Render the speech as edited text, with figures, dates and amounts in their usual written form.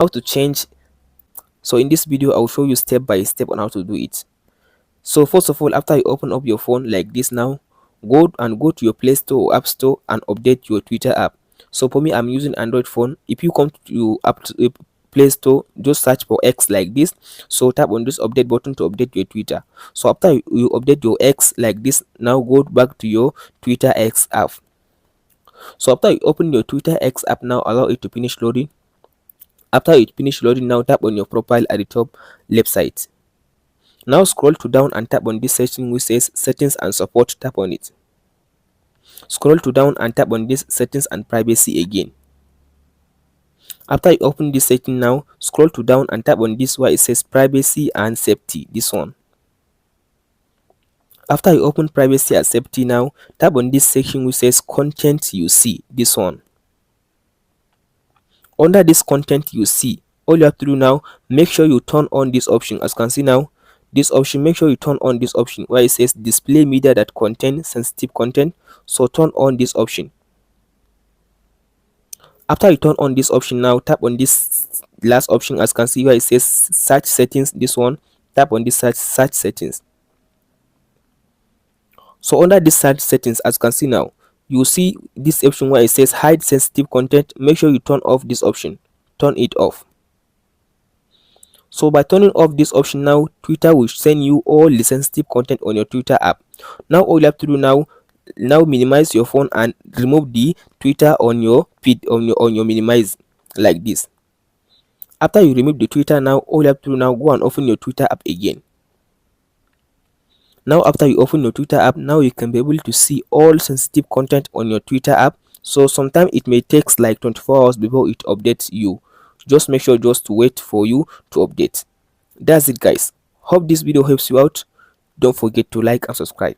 how to change. So in this video, I will show you step by step on how to do it. So first of all, after you open up your phone like this now, go to your Play Store or App Store and update your Twitter app. So for me, I'm using Android phone. If you come to Play Store, just search for X like this. So tap on this update button to update your Twitter. So after you update your X like this, now go back to your Twitter X app. So after you open your Twitter X app, now allow it to finish loading. After it finish loading, now tap on your profile at the top left side. Now scroll to down and tap on this section which says settings and support. Tap on it. Scroll to down and tap on this settings and privacy again. After you open this setting, now scroll to down and tap on this where it says privacy and safety, this one. After you open privacy and safety, now tap on this section which says content you see, this one. Under this content you see, all you have to do now, make sure you turn on this option. As you can see now, this option, make sure you turn on this option where it says display media that contain sensitive content. So turn on this option. After you turn on this option, now tap on this last option. As you can see where it says search settings, this one. Tap on this search settings. So under this search settings, as you can see now, you see this option where it says hide sensitive content. Make sure you turn off this option. Turn it off. So by turning off this option, now Twitter will send you all the sensitive content on your Twitter app. Now all you have to do now minimize your phone and remove the Twitter on your feed, on your minimize like this. After you remove the Twitter, now all you have to do now, go and open your Twitter app again. Now after you open your Twitter app, now you can be able to see all sensitive content on your Twitter app. So sometimes it may take like 24 hours before it updates you. Just make sure just to wait for you to update. That's it guys. Hope this video helps you out. Don't forget to like and subscribe.